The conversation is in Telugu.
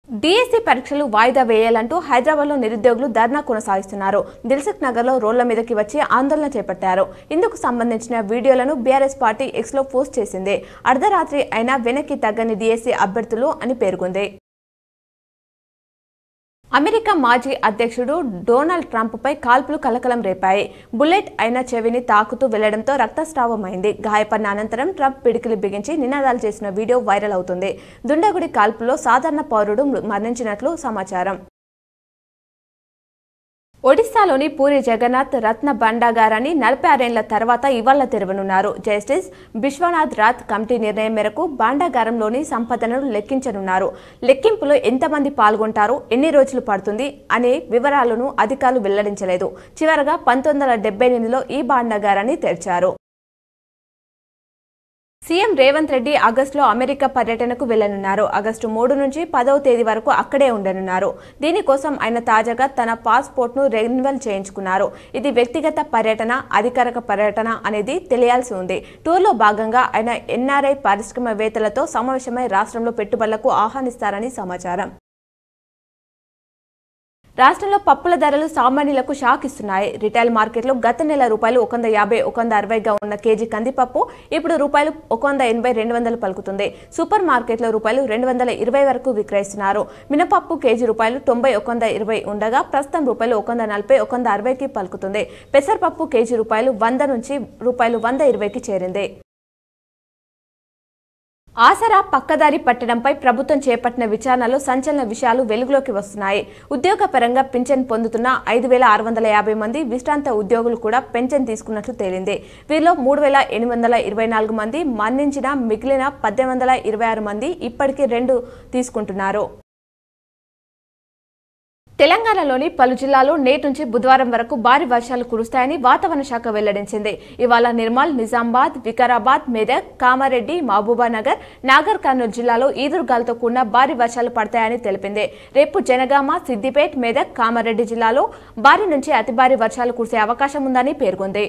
డిఎస్సి పరీక్షలు వాయిదా వేయాలంటూ హైదరాబాద్లో నిరుద్యోగులు ధర్నా కొనసాగిస్తున్నారు. దిల్సుఖ్ నగర్లో రోడ్ల మీదకి వచ్చి ఆందోళన చేపట్టారు. ఇందుకు సంబంధించిన వీడియోలను బీఆర్ఎస్ పార్టీ ఎక్స్లో పోస్ట్ చేసింది. అర్ధరాత్రి అయినా వెనక్కి తగ్గని డిఎస్సి అభ్యర్థులు అని పేర్కొంది. అమెరికా మాజీ అధ్యక్షుడు డొనాల్డ్ ట్రంప్ పై కాల్పులు కలకలం రేపాయి. బుల్లెట్ అయిన చెవిని తాకుతూ వెళ్లడంతో రక్తస్రావమైంది. గాయపడిన అనంతరం ట్రంప్ పిడికిలి బిగించి నినాదాలు చేసిన వీడియో వైరల్ అవుతుంది. దుండగుడి కాల్పులో సాధారణ పౌరుడు మరణించినట్లు సమాచారం. ఒడిశాలోని పూరి జగన్నాథ్ రత్న భండాగారాన్ని 46 ఏళ్ల తర్వాత ఇవాళ తెరవనున్నారు. జస్టిస్ బిశ్వనాథ్ రాథ్ కమిటీ నిర్ణయం మేరకు భండాగారంలోని సంపదను లెక్కించనున్నారు. లెక్కింపులో ఎంతమంది పాల్గొంటారు, ఎన్ని రోజులు పడుతుంది అనే వివరాలను అధికారులు వెల్లడించలేదు. చివరగా 1978లో ఈ భండాగారాన్ని తెరిచారు. సీఎం రేవంత్ రెడ్డి ఆగస్టులో అమెరికా పర్యటనకు వెళ్లనున్నారు. ఆగస్టు 3 నుంచి 10వ తేదీ వరకు అక్కడే ఉండనున్నారు. దీనికోసం ఆయన తాజాగా తన పాస్పోర్ట్ను రెన్యువల్ చేయించుకున్నారు. ఇది వ్యక్తిగత పర్యటన, అధికారిక పర్యటన అనేది తెలియాల్సి ఉంది. టూర్లో భాగంగా ఆయన ఎన్ఆర్ఐ పారిశ్రామికవేత్తలతో సమావేశమై రాష్ట్రంలో పెట్టుబడులకు ఆహ్వానిస్తారని సమాచారం. రాష్ట్రంలో పప్పుల ధరలు సామాన్యులకు షాక్ ఇస్తున్నాయి. రిటైల్ మార్కెట్లో గత నెల రూపాయలు 150, 160గా ఉన్న కేజీ కందిపప్పు ఇప్పుడు రూపాయలు 180, 200 పలుకుతుంది. సూపర్ మార్కెట్లో రూపాయలు 220 వరకు విక్రయిస్తున్నారు. మినపప్పు కేజీ రూపాయలు 90, 120 ఉండగా ప్రస్తుతం రూపాయలు 140, 160కి పలుకుతుంది. పెసరపప్పు కేజీ రూపాయలు 100 నుంచి రూపాయలు 120కి చేరింది. ఆసరా పక్కదారి పట్టడంపై ప్రభుత్వం చేపట్టిన విచారణలో సంచలన విషయాలు వెలుగులోకి వస్తున్నాయి. ఉద్యోగపరంగా పింఛన్ పొందుతున్న 5,650 మంది విశ్రాంత ఉద్యోగులు కూడా పెన్షన్ తీసుకున్నట్లు తేలింది. వీరిలో 3,824 మంది మరణించిన మిగిలిన 1,826 మంది ఇప్పటికీ 2 తీసుకుంటున్నారు. తెలంగాణలోని పలు జిల్లాల్లో నేటి నుంచి బుధవారం వరకు భారీ వర్షాలు కురుస్తాయని వాతావరణ శాఖ వెల్లడించింది. ఇవాళ నిర్మల్, నిజామాబాద్, వికారాబాద్, మెదక్, కామారెడ్డి, మహబూబానగర్, నాగర్ కర్నూలు జిల్లాలో ఈదురుగాలతో కూడిన భారీ వర్షాలు పడతాయని తెలిపింది. రేపు జనగామ, సిద్దిపేట్, మెదక్, కామారెడ్డి జిల్లాలో భారీ నుంచి అతి భారీ వర్షాలు కురిసే అవకాశం ఉందని పేర్కొంది.